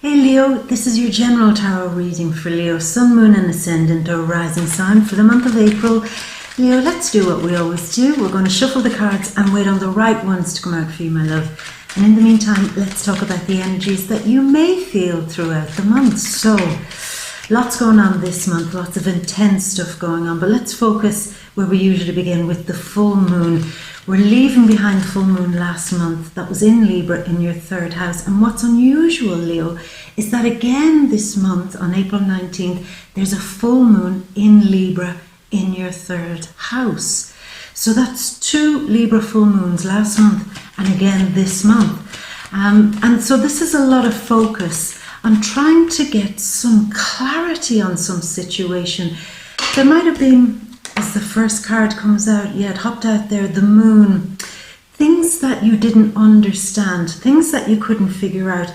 Hey Leo, this is your general tarot reading for Leo, Sun, Moon and Ascendant or Rising sign for the month of April. Leo, let's do what we always do. We're going to shuffle the cards and wait on the right ones to come out for you, my love. And in the meantime, let's talk about the energies that you may feel throughout the month. So, lots going on this month, lots of intense stuff going on, but let's focus where we usually begin with the full moon. We're leaving behind the full moon last month that was in Libra in your third house. And what's unusual, Leo, is that again this month on April 19th, there's a full moon in Libra in your third house. So that's 2 Libra full moons last month and again this month. And so this is a lot of focus on trying to get some clarity on some situation. There might have been, as the first card comes out, it hopped out there, the moon. Things that you didn't understand, things that you couldn't figure out,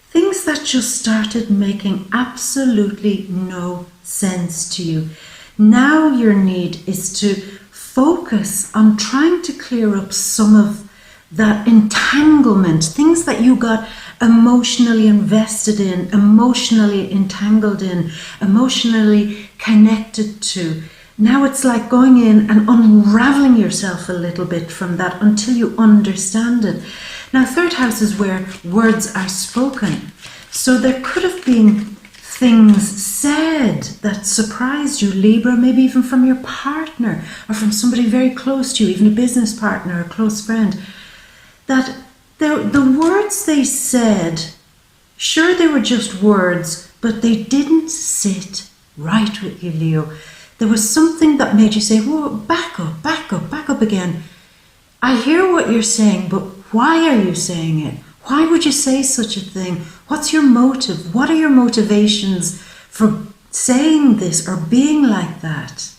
things that just started making absolutely no sense to you. Now your need is to focus on trying to clear up some of that entanglement, things that you got emotionally invested in, emotionally entangled in, emotionally connected to. Now it's like going in and unraveling yourself a little bit from that until you understand it. Now, third house is where words are spoken. So there could have been things said that surprised you, Libra, maybe even from your partner or from somebody very close to you, even a business partner or a close friend, that the words they said, sure, they were just words, but they didn't sit right with you, Leo. There was something that made you say, whoa, back up again. I hear what you're saying, but why are you saying it? Why would you say such a thing? What's your motive? What are your motivations for saying this or being like that?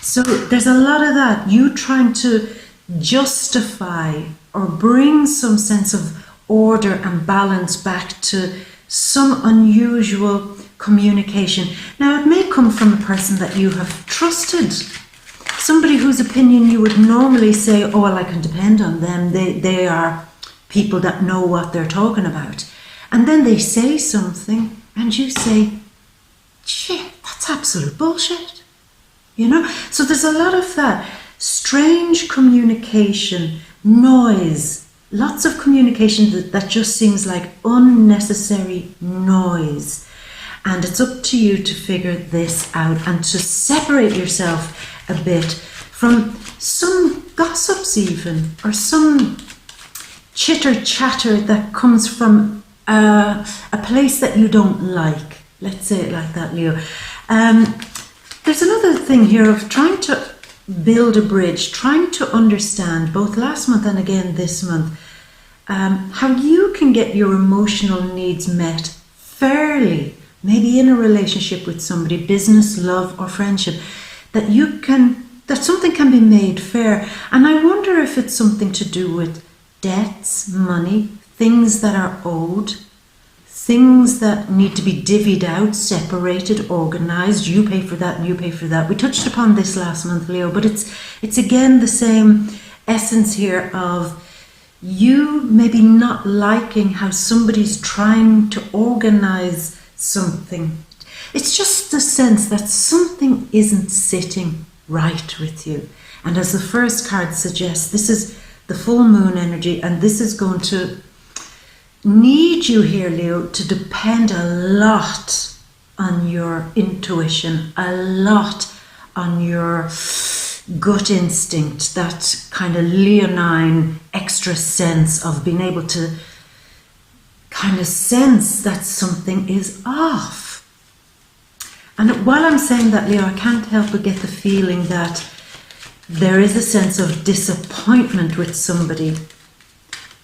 So there's a lot of that. You trying to justify or bring some sense of order and balance back to some unusual communication. Now, it may come from a person that you have trusted, somebody whose opinion you would normally say, oh, well, I can depend on them. They are people that know what they're talking about. And then they say something and you say, shit, that's absolute bullshit. You know? So there's a lot of that. Strange communication, noise, lots of communication that just seems like unnecessary noise. And it's up to you to figure this out and to separate yourself a bit from some gossips even, or some chitter chatter that comes from a place that you don't like. Let's say it like that, Leo. There's another thing here of trying to build a bridge, trying to understand both last month and again this month, how you can get your emotional needs met fairly, maybe in a relationship with somebody, business, love or friendship, that something can be made fair. And I wonder if it's something to do with debts, money, things that are owed, things that need to be divvied out, separated, organized. You pay for that and you pay for that. We touched upon this last month, Leo, but it's again the same essence here of you maybe not liking how somebody's trying to organize something. It's just the sense that something isn't sitting right with you. And as the first card suggests, this is the full moon energy, and this is going to need you here, Leo, to depend a lot on your intuition, a lot on your gut instinct, that kind of leonine extra sense of being able to kind of sense that something is off. And while I'm saying that, Leo, I can't help but get the feeling that there is a sense of disappointment with somebody.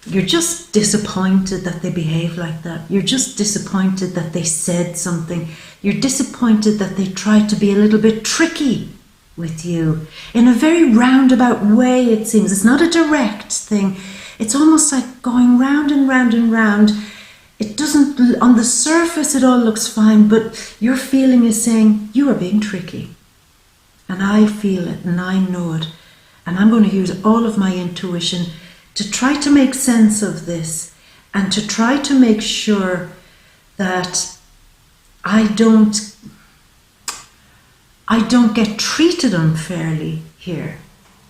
You're just disappointed that they behave like that. You're just disappointed that they said something. You're disappointed that they tried to be a little bit tricky with you in a very roundabout way, it seems. It's not a direct thing. It's almost like going round and round and round. It doesn't, on the surface, it all looks fine, but your feeling is saying, you are being tricky. And I feel it and I know it. And I'm going to use all of my intuition to try to make sense of this and to try to make sure that I don't get treated unfairly here.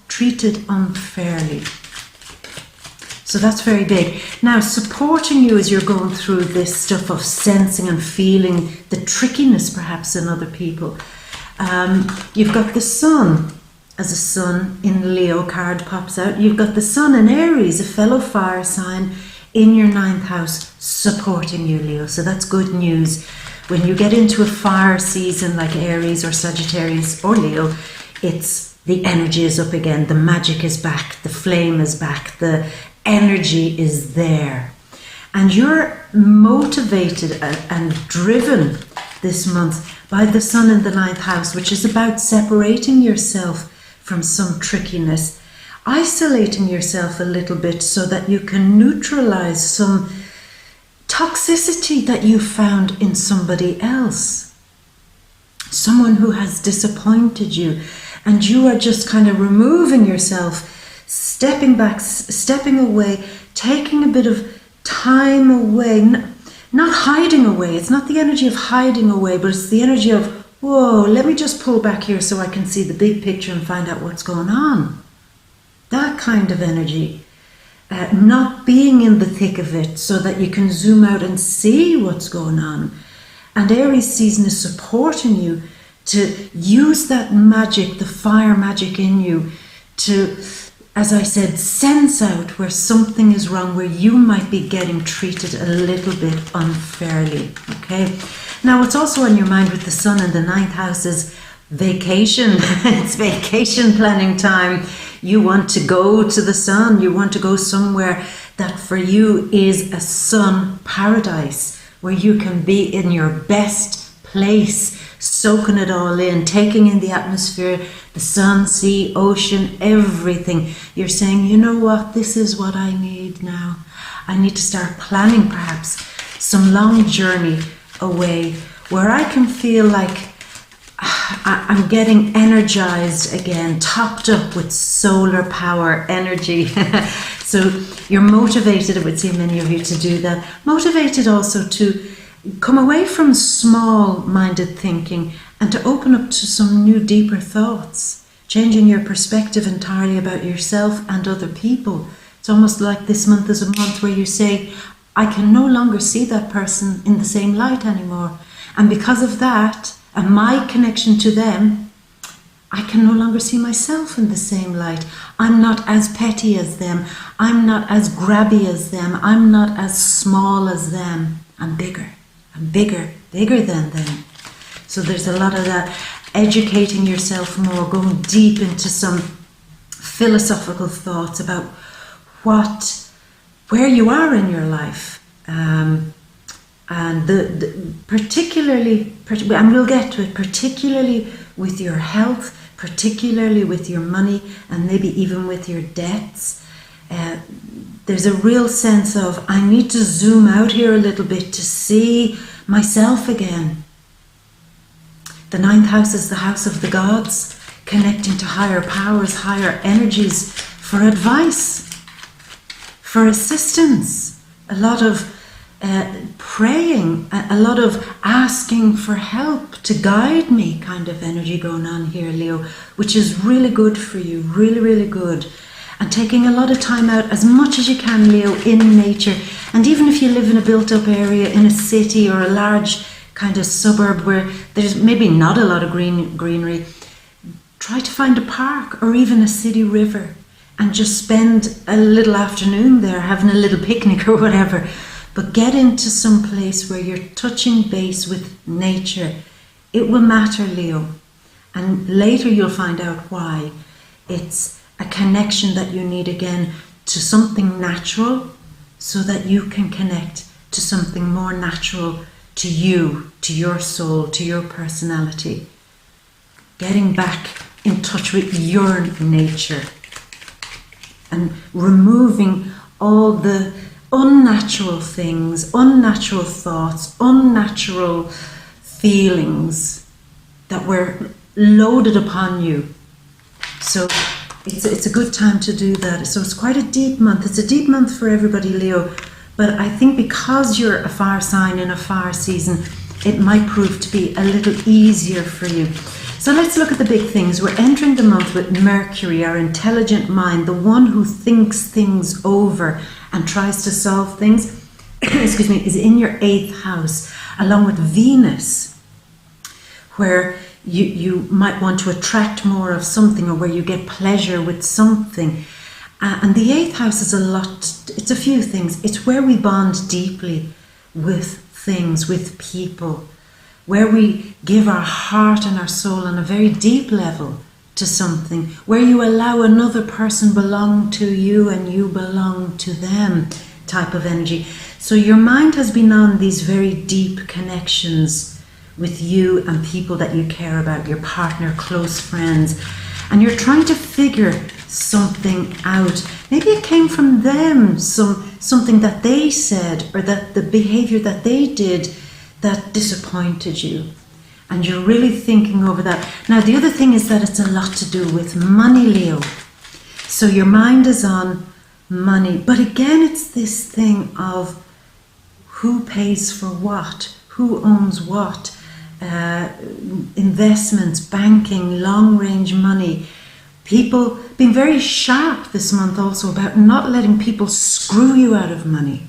Treated unfairly. So that's very big. Now, supporting you as you're going through this stuff of sensing and feeling the trickiness perhaps in other people. You've got the sun, as a sun in Leo card pops out. You've got the sun in Aries, a fellow fire sign, in your 9th house, supporting you, Leo. So that's good news. When you get into a fire season like Aries or Sagittarius or Leo, it's the energy is up again, the magic is back, the flame is back, the energy is there. And you're motivated and driven this month by the sun in the 9th house, which is about separating yourself from some trickiness, isolating yourself a little bit so that you can neutralize some toxicity that you found in somebody else. Someone who has disappointed you, and you are just kind of removing yourself, stepping back, stepping away, taking a bit of time away, not hiding away. It's not the energy of hiding away, but it's the energy of, whoa, let me just pull back here so I can see the big picture and find out what's going on. That kind of energy. Not being in the thick of it so that you can zoom out and see what's going on. And Aries season is supporting you to use that magic, the fire magic in you, to, as I said, sense out where something is wrong, where you might be getting treated a little bit unfairly. Okay. Now, what's also on your mind with the sun in the 9th house is vacation. It's vacation planning time. You want to go to the sun. You want to go somewhere that for you is a sun paradise, where you can be in your best place, soaking it all in, taking in the atmosphere, the sun, sea, ocean, everything. You're saying, you know what, this is what I need now. I need to start planning perhaps some long journey away where I can feel like I'm getting energized again, topped up with solar power energy. So you're motivated, I would say many of you, to do that. Motivated also to come away from small-minded thinking and to open up to some new, deeper thoughts, changing your perspective entirely about yourself and other people. It's almost like this month is a month where you say, I can no longer see that person in the same light anymore. And because of that, and my connection to them, I can no longer see myself in the same light. I'm not as petty as them. I'm not as grabby as them. I'm not as small as them. I'm bigger. I'm bigger than them. So there's a lot of that, educating yourself more, going deep into some philosophical thoughts about where you are in your life. And particularly, and we'll get to it, particularly with your health, particularly with your money, and maybe even with your debts. There's a real sense of, I need to zoom out here a little bit to see myself again. The 9th house is the house of the gods, connecting to higher powers, higher energies, for advice, for assistance, a lot of praying, a lot of asking for help to guide me kind of energy going on here, Leo, which is really good for you, really, really good. And taking a lot of time out, as much as you can, Leo, in nature. And even if you live in a built-up area, in a city or a large kind of suburb where there's maybe not a lot of greenery, try to find a park or even a city river and just spend a little afternoon there having a little picnic or whatever. But get into some place where you're touching base with nature. It will matter, Leo. And later you'll find out why. It's a connection that you need again to something natural so that you can connect to something more natural to you, to your soul, to your personality. Getting back in touch with your nature and removing all the unnatural things, unnatural thoughts, unnatural feelings that were loaded upon you. So it's a good time to do that. So it's quite a deep month. It's a deep month for everybody, Leo, But I think because you're a fire sign in a fire season, it might prove to be a little easier for you. So let's look at the big things. We're entering the month with Mercury, our intelligent mind, the one who thinks things over and tries to solve things, excuse me, is in your 8th house, along with Venus, where you might want to attract more of something, or where you get pleasure with something. And the 8th house is a lot, it's a few things. It's where we bond deeply with things, with people, where we give our heart and our soul on a very deep level to something, where you allow another person belong to you and you belong to them type of energy. So your mind has been on these very deep connections with you and people that you care about, your partner, close friends, and you're trying to figure something out. Maybe it came from them, something that they said, or that the behavior that they did that disappointed you, and you're really thinking over that. Now the other thing is that it's a lot to do with money, Leo. So your mind is on money, but again it's this thing of who pays for what, who owns what, investments, banking, long range money. People being very sharp this month also about not letting people screw you out of money.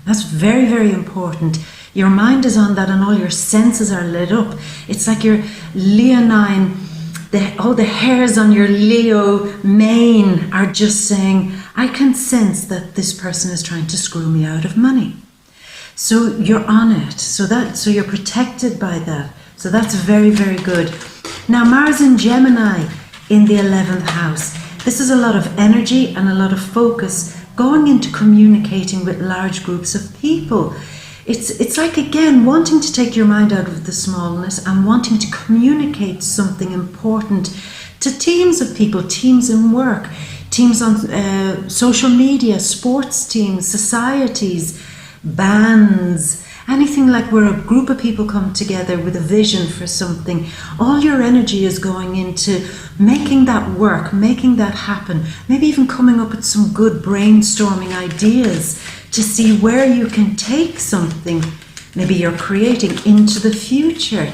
That's very, very important. Your mind is on that and all your senses are lit up. It's like your leonine, all the hairs on your Leo mane are just saying, I can sense that this person is trying to screw me out of money. So you're on it. So you're protected by that. So that's very, very good. Now Mars in Gemini in the 11th house. This is a lot of energy and a lot of focus going into communicating with large groups of people. It's like, again, wanting to take your mind out of the smallness and wanting to communicate something important to teams of people, teams in work, teams on social media, sports teams, societies, bands, anything like where a group of people come together with a vision for something. All your energy is going into making that work, making that happen, maybe even coming up with some good brainstorming ideas to see where you can take something maybe you're creating into the future.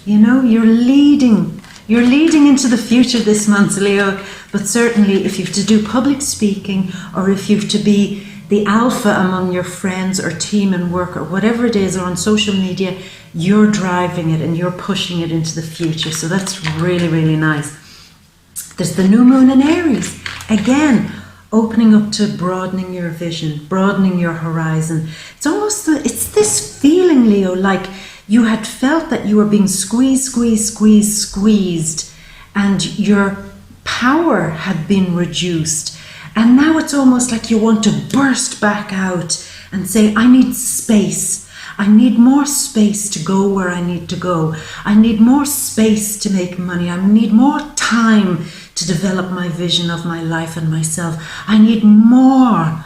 You know, you're leading into the future this month, Leo. But certainly if you have to do public speaking, or if you have to be the alpha among your friends or team and work or whatever it is, or on social media, you're driving it and you're pushing it into the future. So that's really, really nice. There's the new moon in Aries. Again, opening up to broadening your vision, broadening your horizon. It's almost, it's this feeling, Leo, like you had felt that you were being squeezed, and your power had been reduced. And now it's almost like you want to burst back out and say, I need space. I need more space to go where I need to go. I need more space to make money. I need more time to develop my vision of my life and myself. I need more.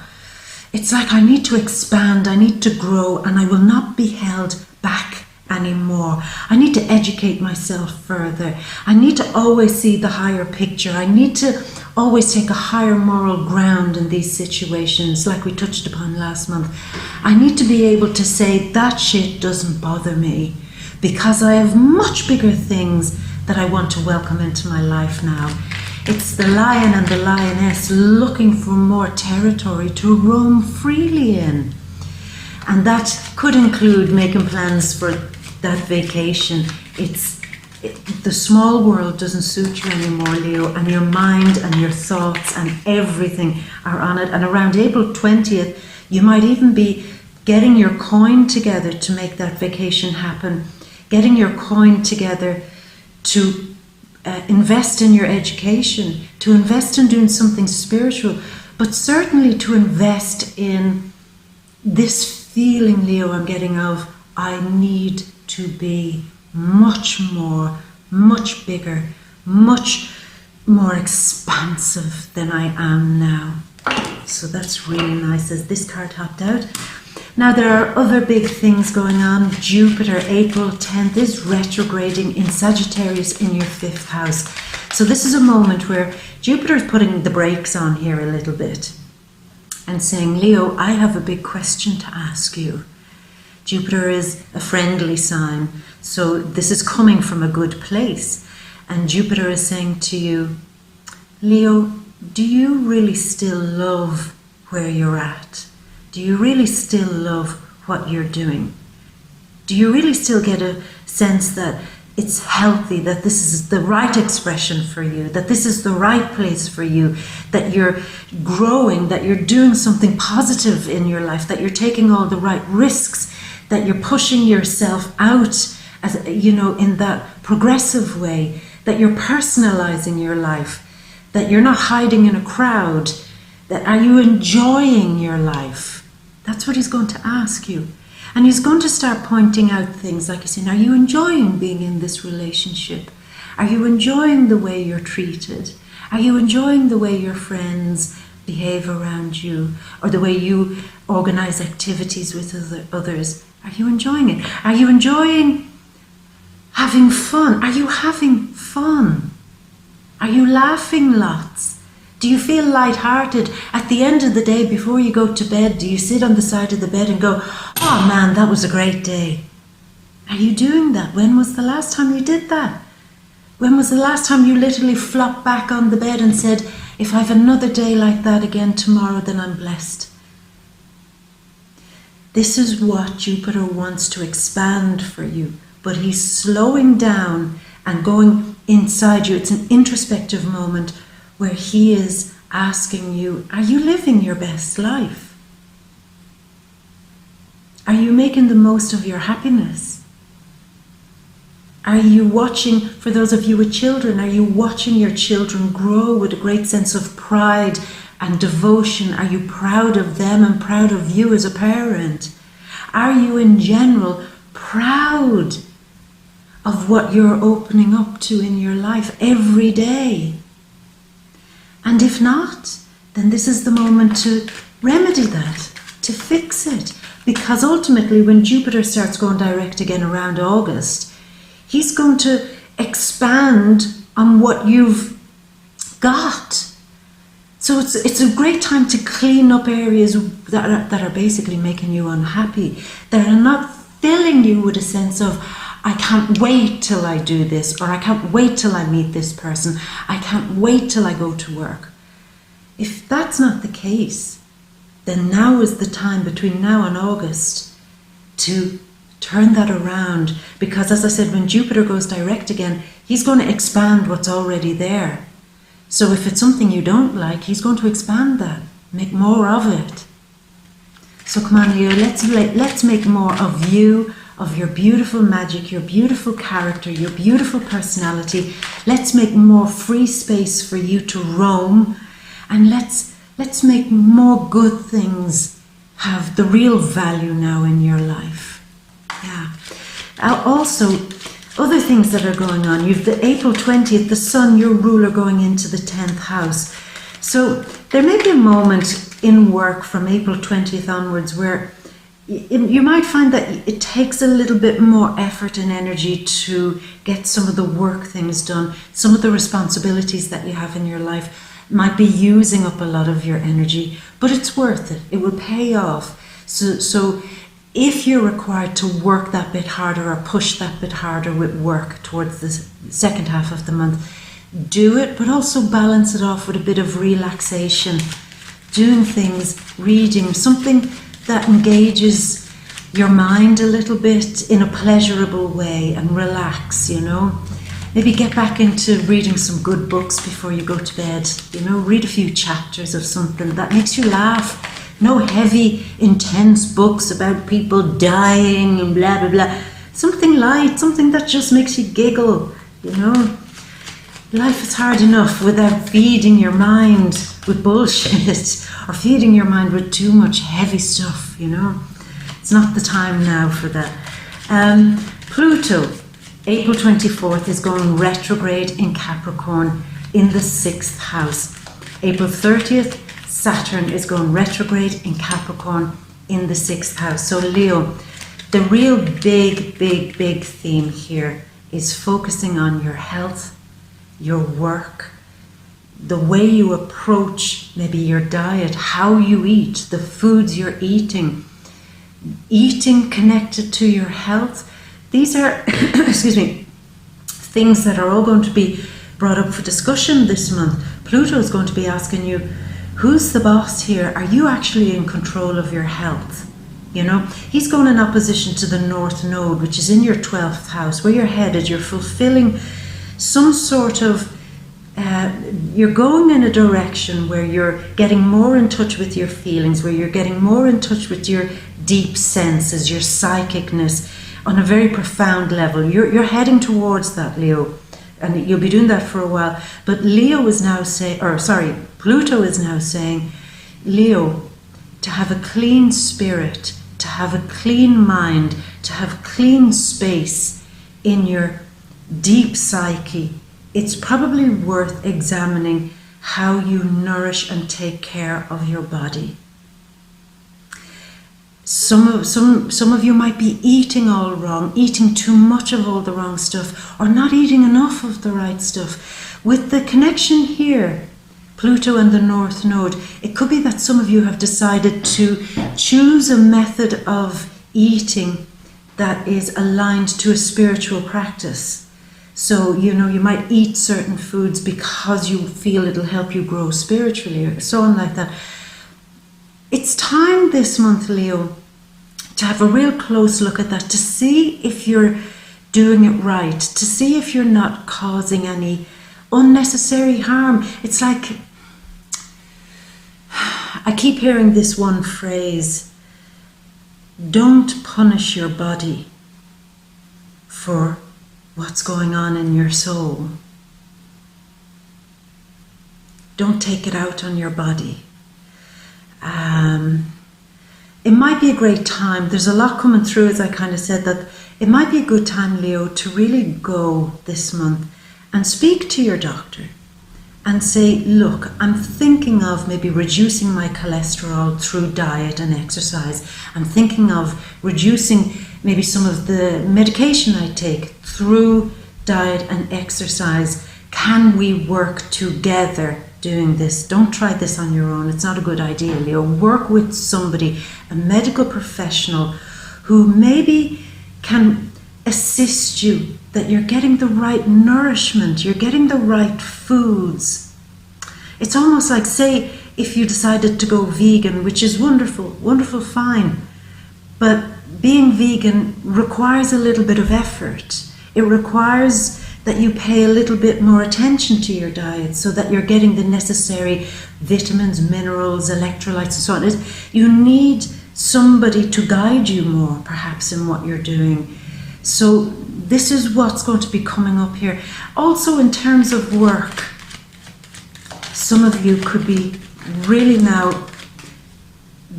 It's like I need to expand, I need to grow, and I will not be held back anymore. I need to educate myself further. I need to always see the higher picture. I need to always take a higher moral ground in these situations, like we touched upon last month. I need to be able to say that shit doesn't bother me, because I have much bigger things that I want to welcome into my life now. It's the lion and the lioness looking for more territory to roam freely in. And that could include making plans for that vacation. The small world doesn't suit you anymore, Leo, and your mind and your thoughts and everything are on it. And around April 20th, you might even be getting your coin together to make that vacation happen, getting your coin together to invest in your education, to invest in doing something spiritual, but certainly to invest in this feeling, Leo, I'm getting of, I need to be much more, much bigger, much more expansive than I am now. So that's really nice as this card hopped out. Now there are other big things going on. Jupiter, April 10th, is retrograding in Sagittarius in your 5th house. So this is a moment where Jupiter is putting the brakes on here a little bit. and saying, Leo, I have a big question to ask you. Jupiter is a friendly sign, so this is coming from a good place. And Jupiter is saying to you, Leo, do you really still love where you're at? Do you really still love what you're doing? Do you really still get a sense that it's healthy, that this is the right expression for you, that this is the right place for you, that you're growing, that you're doing something positive in your life, that you're taking all the right risks, that you're pushing yourself out, as you know, in that progressive way, that you're personalizing your life, that you're not hiding in a crowd, that are you enjoying your life? That's what he's going to ask you. And he's going to start pointing out things like he's saying, are you enjoying being in this relationship? Are you enjoying the way you're treated? Are you enjoying the way your friends behave around you, or the way you organize activities with others? Are you enjoying it? Are you enjoying having fun? Are you having fun? Are you laughing lots? Do you feel lighthearted? At the end of the day, before you go to bed, do you sit on the side of the bed and go, oh man, that was a great day? Are you doing that? When was the last time you did that? When was the last time you literally flopped back on the bed and said, if I have another day like that again tomorrow, then I'm blessed? This is what Jupiter wants to expand for you, but he's slowing down and going inside you. It's an introspective moment where he is asking you, are you living your best life? Are you making the most of your happiness? Are you watching, for those of you with children, are you watching your children grow with a great sense of pride and devotion? Are you proud of them and proud of you as a parent? Are you in general proud of what you're opening up to in your life every day? And if not, then this is the moment to remedy that, to fix it. Because ultimately, when Jupiter starts going direct again around August, he's going to expand on what you've got. So it's a great time to clean up areas that are basically making you unhappy, that are not filling you with a sense of, I can't wait till I do this, or I can't wait till I meet this person, I can't wait till I go to work. If that's not the case, then now is the time between now and August to turn that around. Because as I said, when Jupiter goes direct again, he's going to expand what's already there. So if it's something you don't like, he's going to expand that, make more of it. So come on, Leo, let's make more of you, of your beautiful magic, your beautiful character, your beautiful personality. Let's make more free space for you to roam, and let's make more good things have the real value now in your life. Yeah. Also, other things that are going on. You've the April 20th, the Sun, your ruler, going into the 10th house. So there may be a moment in work from April 20th onwards where you might find that it takes a little bit more effort and energy to get some of the work things done. Some of the responsibilities that you have in your life might be using up a lot of your energy, but it's worth it. It will pay off. So if you're required to work that bit harder or push that bit harder with work towards the second half of the month, do it, but also balance it off with a bit of relaxation, doing things, reading, something that engages your mind a little bit in a pleasurable way, and relax, you know. Maybe get back into reading some good books before you go to bed, you know, read a few chapters of something that makes you laugh. No heavy, intense books about people dying and blah, blah, blah. Something light, something that just makes you giggle, you know. Life is hard enough without feeding your mind with bullshit or feeding your mind with too much heavy stuff, you know. It's not the time now for that. Pluto, April 24th, is going retrograde in Capricorn in the 6th house. April 30th, Saturn is going retrograde in Capricorn in the 6th house. So Leo, the real big theme here is focusing on your health, your work, the way you approach maybe your diet, how you eat, the foods you're eating connected to your health. These are, excuse me, things that are all going to be brought up for discussion this month. Pluto is going to be asking you, who's the boss here? Are you actually in control of your health? You know, he's going in opposition to the North Node, which is in your 12th house, where you're headed. You're fulfilling some sort of, you're going in a direction where you're getting more in touch with your feelings, where you're getting more in touch with your deep senses, your psychicness on a very profound level. You're heading towards that, Leo, and you'll be doing that for a while. But Leo is now saying, Pluto is now saying, Leo, to have a clean spirit, to have a clean mind, to have clean space in your deep psyche, it's probably worth examining how you nourish and take care of your body. Some of you might be eating all wrong, eating too much of all the wrong stuff, or not eating enough of the right stuff. With the connection here, Pluto and the North Node, it could be that some of you have decided to choose a method of eating that is aligned to a spiritual practice. So, you know, you might eat certain foods because you feel it'll help you grow spiritually or so on like that. It's time this month, Leo, to have a real close look at that, to see if you're doing it right, to see if you're not causing any unnecessary harm. It's like, I keep hearing this one phrase, don't punish your body for what's going on in your soul. Don't take it out on your body. It might be a great time. There's a lot coming through, as I kind of said, that it might be a good time, Leo, to really go this month and speak to your doctor and say, look, I'm thinking of maybe reducing my cholesterol through diet and exercise. I'm thinking of reducing maybe some of the medication I take through diet and exercise. Can we work together doing this? Don't try this on your own. It's not a good idea, Leo. Work with somebody, a medical professional, who maybe can assist you, that you're getting the right nourishment, you're getting the right foods. It's almost like, say, if you decided to go vegan, which is wonderful, wonderful, fine. But being vegan requires a little bit of effort. It requires that you pay a little bit more attention to your diet so that you're getting the necessary vitamins, minerals, electrolytes, and so on. You need somebody to guide you more, perhaps, in what you're doing. So this is what's going to be coming up here. Also, in terms of work, some of you could be really now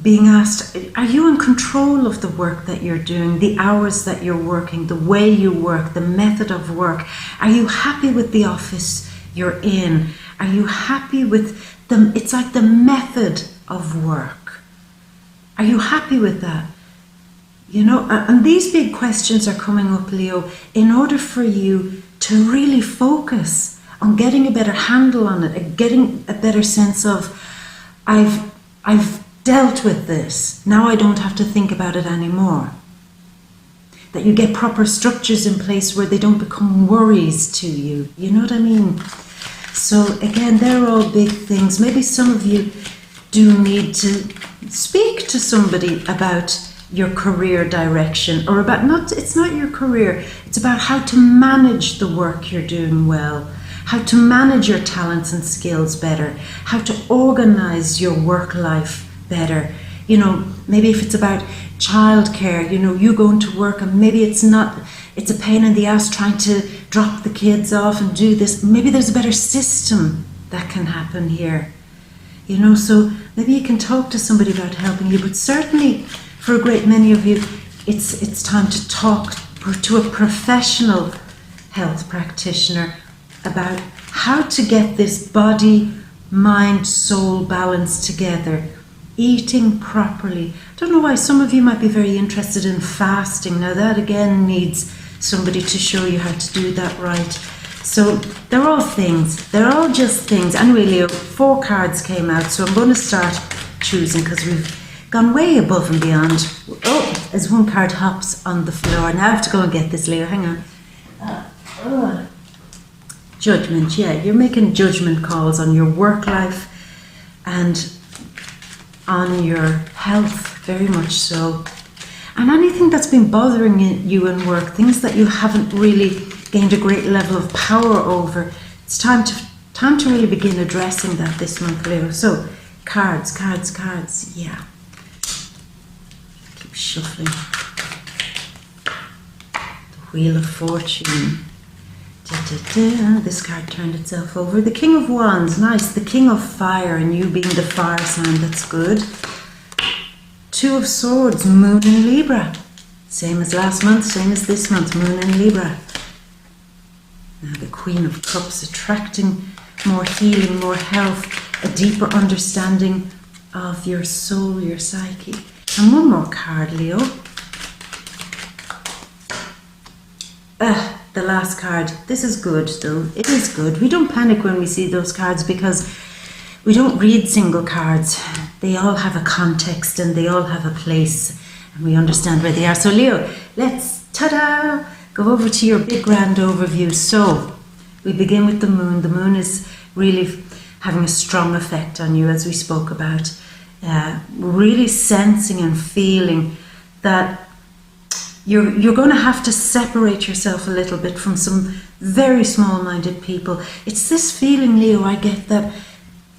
being asked, are you in control of the work that you're doing, the hours that you're working, the way you work, the method of work? Are you happy with the office you're in? Are you happy with it's like the method of work? Are you happy with that? You know, and these big questions are coming up, Leo, in order for you to really focus on getting a better handle on it, and getting a better sense of, I've dealt with this, now I don't have to think about it anymore. That you get proper structures in place where they don't become worries to you. You know what I mean? So again, they're all big things. Maybe some of you do need to speak to somebody about your career direction, or about it's not your career, it's about how to manage the work you're doing well, how to manage your talents and skills better, how to organize your work life better. You know, maybe if it's about childcare, you know, you going to work and maybe it's a pain in the ass trying to drop the kids off and do this. Maybe there's a better system that can happen here. You know, so maybe you can talk to somebody about helping you, but certainly for a great many of you, it's time to talk to a professional health practitioner about how to get this body, mind, soul balance together. Eating properly. I don't know why some of you might be very interested in fasting. Now that again needs somebody to show you how to do that right. So they're all things. They're all just things. Anyway, Leo, 4 cards came out, so I'm going to start choosing because we've gone way above and beyond. Oh, as one card hops on the floor. Now I have to go and get this, Leo. Hang on. Judgment, yeah. You're making judgment calls on your work life and on your health, very much so. And anything that's been bothering you in work, things that you haven't really gained a great level of power over, it's time to really begin addressing that this month, Leo. So, cards, yeah. Keep shuffling. The Wheel of Fortune. This card turned itself over. The King of Wands, nice. The King of Fire, and you being the fire sign, that's good. 2 of Swords, Moon in Libra. Same as last month, same as this month, Moon in Libra. Now the Queen of Cups, attracting more healing, more health, a deeper understanding of your soul, your psyche. And one more card, Leo. The last card. This is good though. It is good. We don't panic when we see those cards because we don't read single cards. They all have a context and they all have a place and we understand where they are. So Leo, let's, ta-da, go over to your big grand overview. So we begin with the moon. The moon is really having a strong effect on you, as we spoke about. Really sensing and feeling that you're going to have to separate yourself a little bit from some very small-minded people. It's this feeling, Leo, I get that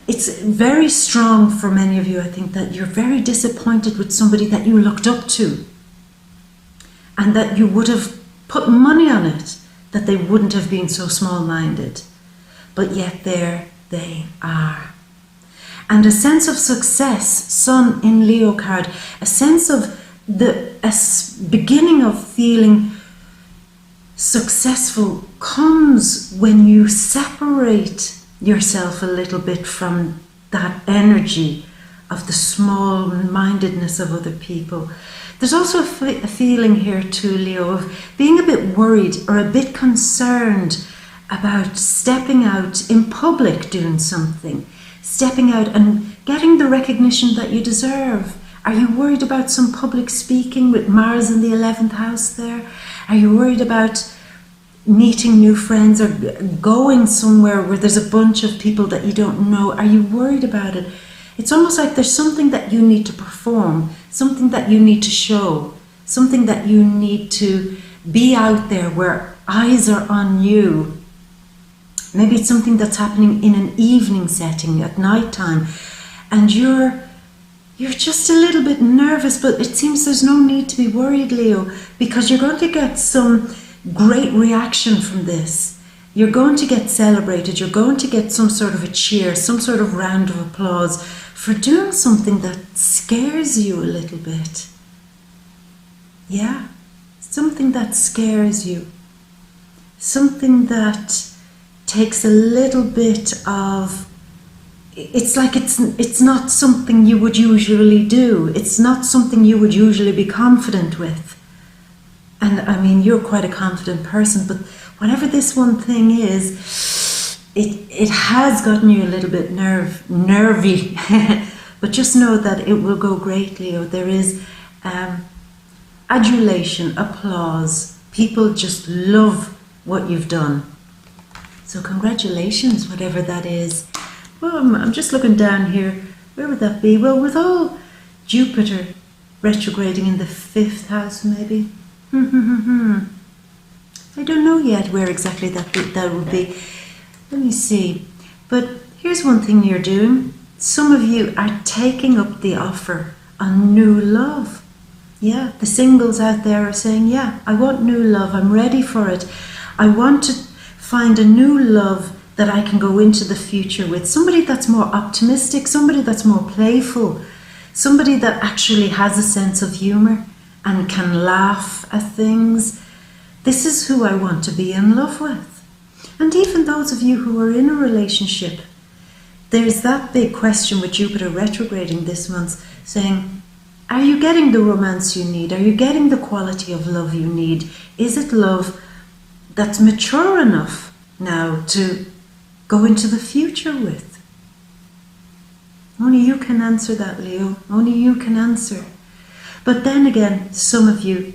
it's very strong for many of you, I think, that you're very disappointed with somebody that you looked up to and that you would have put money on it, that they wouldn't have been so small-minded. But yet there they are. And a sense of success, Sun in Leo card, a sense of a beginning of feeling successful comes when you separate yourself a little bit from that energy of the small-mindedness of other people. There's also a feeling here too, Leo, of being a bit worried or a bit concerned about stepping out in public doing something, stepping out and getting the recognition that you deserve. Are you worried about some public speaking with Mars in the 11th house there? Are you worried about meeting new friends or going somewhere where there's a bunch of people that you don't know? Are you worried about it? It's almost like there's something that you need to perform, something that you need to show, something that you need to be out there where eyes are on you. Maybe it's something that's happening in an evening setting at night time and you're just a little bit nervous, but it seems there's no need to be worried, Leo, because you're going to get some great reaction from this. You're going to get celebrated. You're going to get some sort of a cheer, some sort of round of applause for doing something that scares you a little bit. Yeah, something that scares you. Something that takes a little bit of, it's like it's not something you would usually do. It's not something you would usually be confident with. And I mean, you're quite a confident person, but whatever this one thing is, it has gotten you a little bit nervy. But just know that it will go great, Leo. There is adulation, applause. People just love what you've done. So congratulations, whatever that is. Well, I'm just looking down here. Where would that be? Well, with all Jupiter retrograding in the 5th house, maybe. I don't know yet where exactly that would be. Let me see. But here's one thing you're doing. Some of you are taking up the offer on new love. Yeah, the singles out there are saying, yeah, I want new love. I'm ready for it. I want to find a new love that I can go into the future with. Somebody that's more optimistic, somebody that's more playful, somebody that actually has a sense of humor and can laugh at things. This is who I want to be in love with. And even those of you who are in a relationship, there's that big question with Jupiter retrograding this month saying, are you getting the romance you need? Are you getting the quality of love you need? Is it love that's mature enough now to go into the future with? Only you can answer that, Leo. Only you can answer. But then again, some of you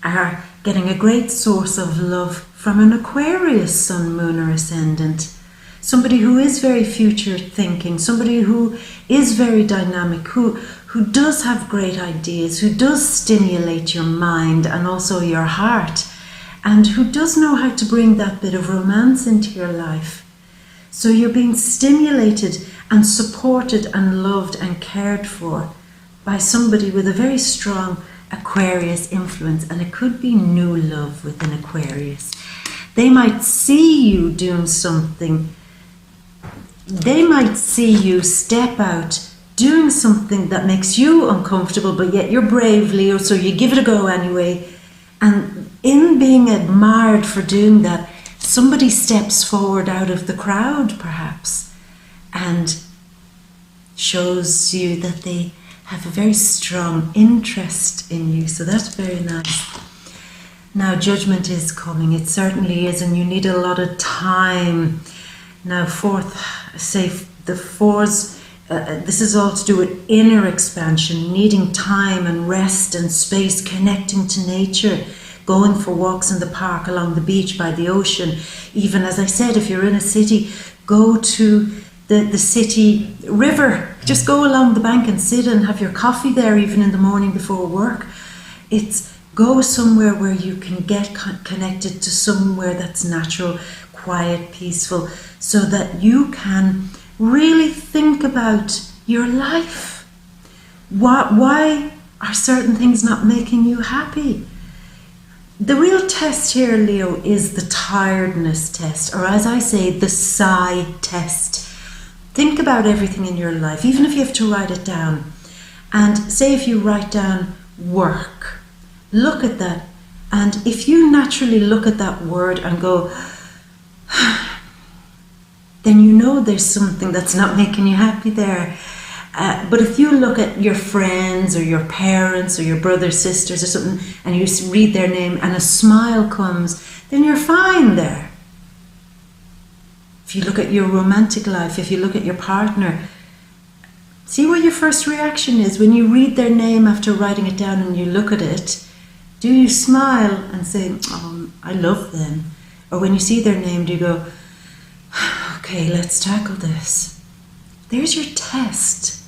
are getting a great source of love from an Aquarius sun, moon or ascendant. Somebody who is very future thinking, somebody who is very dynamic, who does have great ideas, who does stimulate your mind and also your heart, and who does know how to bring that bit of romance into your life. So you're being stimulated and supported and loved and cared for by somebody with a very strong Aquarius influence, and it could be new love with an Aquarius. They might see you doing something. They might see you step out doing something that makes you uncomfortable, but yet you're brave, Leo, so you give it a go anyway. And in being admired for doing that, somebody steps forward out of the crowd, perhaps, and shows you that they have a very strong interest in you. So that's very nice. Now, judgment is coming. It certainly is, and you need a lot of time. Now, the fours, this is all to do with inner expansion, needing time and rest and space, connecting to nature, going for walks in the park, along the beach, by the ocean. Even, as I said, if you're in a city, go to the city river. Just go along the bank and sit and have your coffee there, even in the morning before work. It's go somewhere where you can get connected to somewhere that's natural, quiet, peaceful, so that you can really think about your life. Why are certain things not making you happy? The real test here, Leo, is the tiredness test, or as I say, the sigh test. Think about everything in your life, even if you have to write it down. And say if you write down work, look at that. And if you naturally look at that word and go, then you know there's something that's not making you happy there. But if you look at your friends or your parents or your brothers, sisters or something, and you read their name and a smile comes, then you're fine there. If you look at your romantic life, if you look at your partner, see what your first reaction is when you read their name after writing it down and you look at it. Do you smile and say, oh, I love them? Or when you see their name, do you go, okay, let's tackle this? There's your test.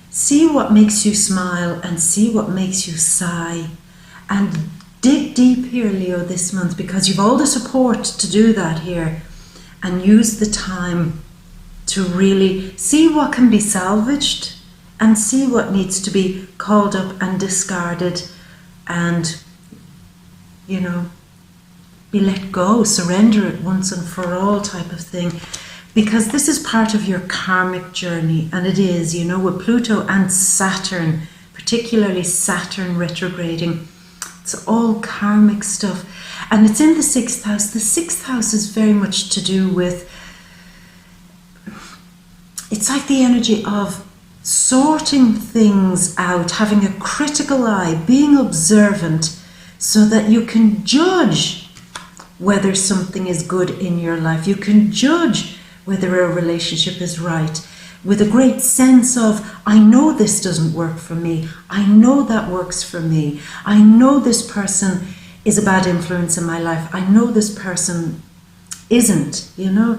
See what makes you smile and see what makes you sigh. And dig deep here, Leo, this month, because you've all the support to do that here. And use the time to really see what can be salvaged and see what needs to be called up and discarded and, you know, be let go, surrender it once and for all type of thing. Because this is part of your karmic journey, and it is, you know, with Pluto and Saturn, particularly Saturn retrograding. It's all karmic stuff. And it's in the 6th house. The 6th house is very much to do with, it's like the energy of sorting things out, having a critical eye, being observant, so that you can judge whether something is good in your life. You can judge whether a relationship is right, with a great sense of, I know this doesn't work for me. I know that works for me. I know this person is a bad influence in my life. I know this person isn't, you know.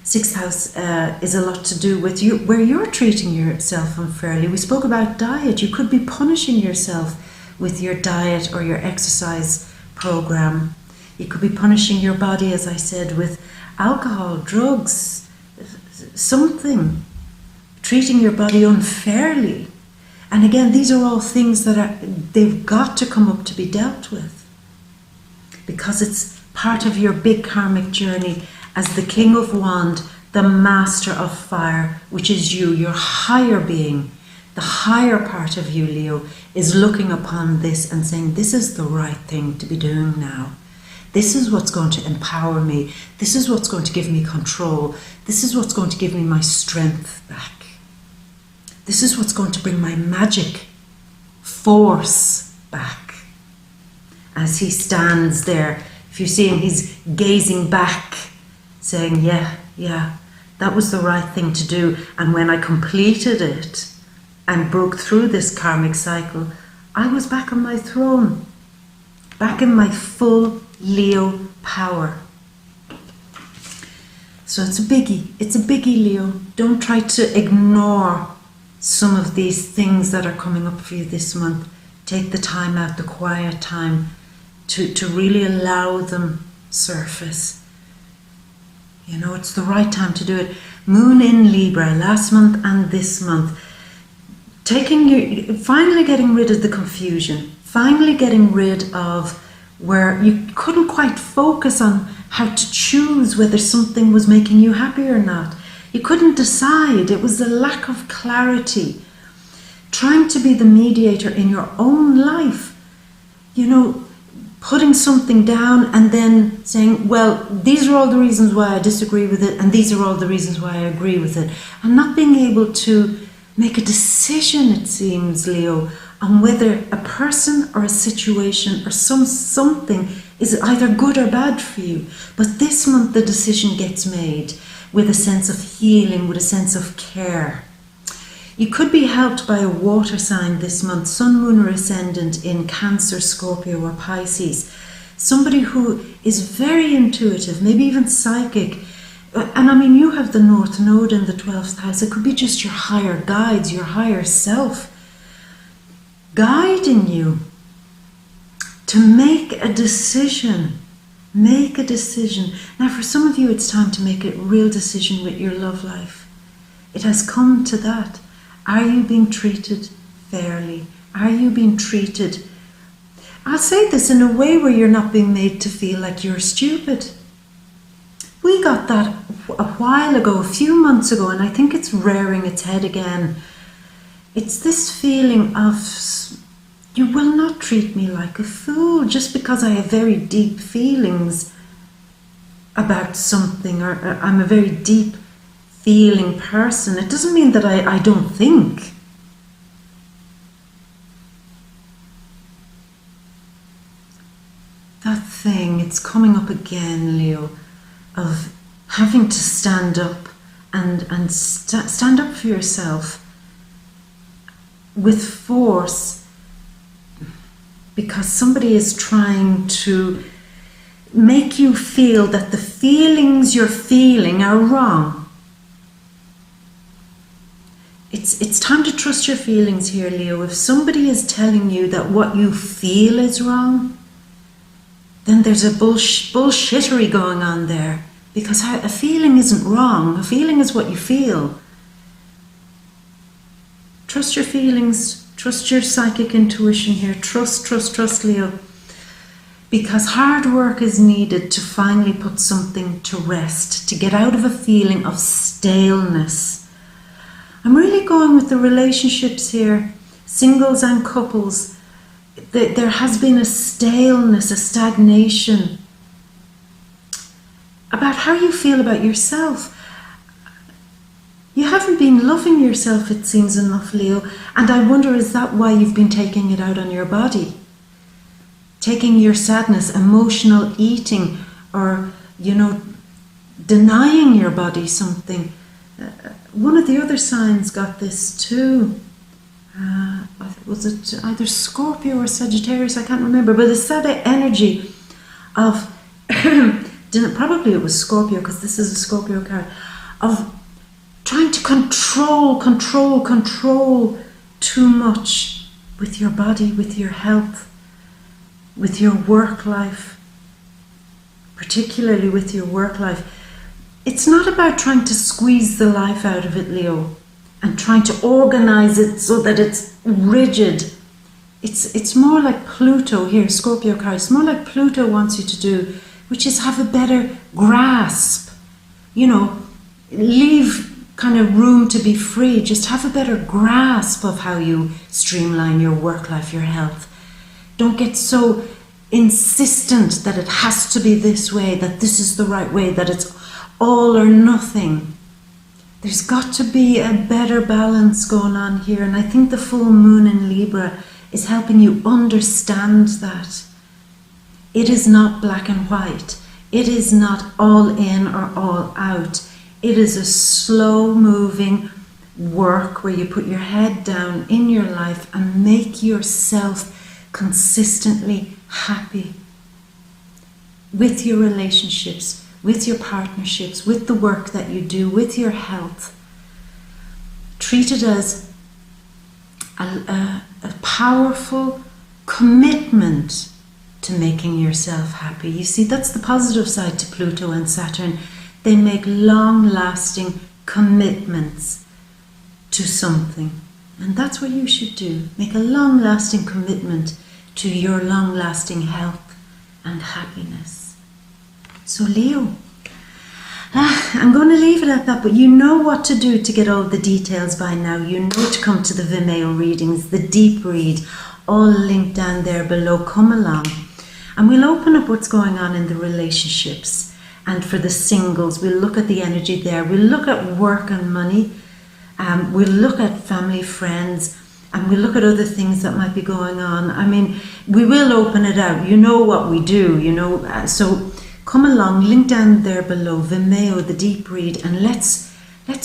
6th house is a lot to do with you, where you're treating yourself unfairly. We spoke about diet. You could be punishing yourself with your diet or your exercise program. You could be punishing your body, as I said, with alcohol, drugs, something. Treating your body unfairly. And again, these are all things that they've got to come up to be dealt with. Because it's part of your big karmic journey as the King of Wand, the Master of Fire, which is you, your higher being. The higher part of you, Leo, is looking upon this and saying, this is the right thing to be doing now. This is what's going to empower me. This is what's going to give me control. This is what's going to give me my strength back. This is what's going to bring my magic force back. As he stands there, If you see him, he's gazing back, saying, yeah, that was the right thing to do. And when I completed it and broke through this karmic cycle, I was back on my throne, back in my full Leo power. So it's a biggie. It's a biggie, Leo. Don't try to ignore some of these things that are coming up for you this month. Take the time out, the quiet time, to really allow them surface. You know, it's the right time to do it. Moon in Libra last month and this month. Finally getting rid of the confusion. Finally getting rid of where you couldn't quite focus on how to choose whether something was making you happy or not. You couldn't decide. It was the lack of clarity. Trying to be the mediator in your own life. You know, putting something down and then saying, well, these are all the reasons why I disagree with it, and these are all the reasons why I agree with it. And not being able to make a decision, it seems, Leo, on whether a person or a situation or something is either good or bad for you. But this month the decision gets made with a sense of healing, with a sense of care. You could be helped by a water sign this month, Sun, Moon or Ascendant in Cancer, Scorpio or Pisces. Somebody who is very intuitive, maybe even psychic. And I mean, you have the North Node in the 12th house. It could be just your higher guides, your higher self, guiding you to make a decision. Make a decision. Now, for some of you, it's time to make a real decision with your love life. It has come to that. Are you being treated fairly? Are you being treated, I'll say this, in a way where you're not being made to feel like you're stupid? We got that a while ago, a few months ago, and I think it's rearing its head again. It's this feeling of, you will not treat me like a fool just because I have very deep feelings about something, or I'm a very deep feeling person. It doesn't mean that I don't think. That thing, it's coming up again, Leo, of having to stand up and stand up for yourself with force, because somebody is trying to make you feel that the feelings you're feeling are wrong. It's time to trust your feelings here, Leo. If somebody is telling you that what you feel is wrong, then there's a bullshittery going on there, because a feeling isn't wrong. A feeling is what you feel. Trust your feelings. Trust your psychic intuition here. Trust, Leo. Because hard work is needed to finally put something to rest, to get out of a feeling of staleness. I'm really going with the relationships here, singles and couples. There has been a staleness, a stagnation about how you feel about yourself. You haven't been loving yourself, it seems, enough, Leo. And I wonder, is that why you've been taking it out on your body? Taking your sadness, emotional eating, or, denying your body something. One of the other signs got this too. Was it either Scorpio or Sagittarius? I can't remember. But it's that energy of, probably it was Scorpio, because this is a Scorpio card, of trying to control too much with your body, with your health, with your work life, particularly with your work life. It's not about trying to squeeze the life out of it, Leo, and trying to organize it so that it's rigid. It's more like Pluto here, Scorpio card. It's more like Pluto wants you to do, which is have a better grasp. Leave kind of room to be free. Just have a better grasp of how you streamline your work life, your health. Don't get so insistent that it has to be this way, that this is the right way, that it's all or nothing. There's got to be a better balance going on here, and I think the full moon in Libra is helping you understand that. It is not black and white. It is not all in or all out. It is a slow moving work where you put your head down in your life and make yourself consistently happy with your relationships, with your partnerships, with the work that you do, with your health. Treat it as a powerful commitment to making yourself happy. You see, that's the positive side to Pluto and Saturn. They make long-lasting commitments to something. And that's what you should do. Make a long-lasting commitment to your long-lasting health and happiness. So Leo, I'm going to leave it at that, but you know what to do to get all the details by now. You know to come to the VIMEO readings, the deep read, all linked down there below. Come along. And we'll open up what's going on in the relationships. And for the singles, we'll look at the energy there. We'll look at work and money. We'll look at family, friends, and we'll look at other things that might be going on. I mean, we will open it out. You know what we do, you know. So come along, link down there below, VIMEO, the deep read, and let's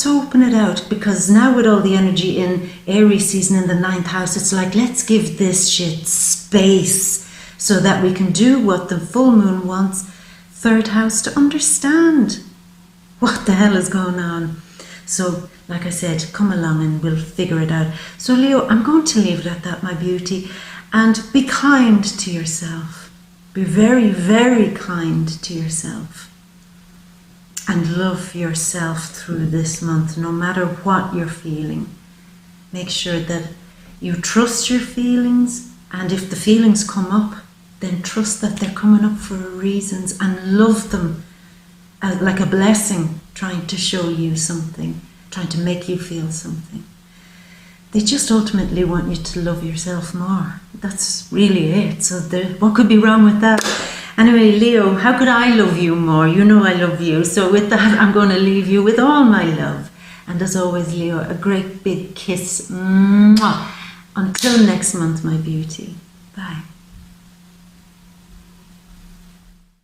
open it out, because now with all the energy in Aries season in the 9th house, it's like, let's give this shit space so that we can do what the full moon wants. 3rd house, to understand what the hell is going on. So, like I said, come along and we'll figure it out. So Leo, I'm going to leave it at that, my beauty. And be kind to yourself. Be very, very kind to yourself. And love yourself through this month, no matter what you're feeling. Make sure that you trust your feelings, and if the feelings come up, then trust that they're coming up for reasons, and love them like a blessing, trying to show you something, trying to make you feel something. They just ultimately want you to love yourself more. That's really it. So what could be wrong with that? Anyway, Leo, how could I love you more? You know I love you. So with that, I'm going to leave you with all my love. And as always, Leo, a great big kiss. Mwah. Until next month, my beauty. Bye.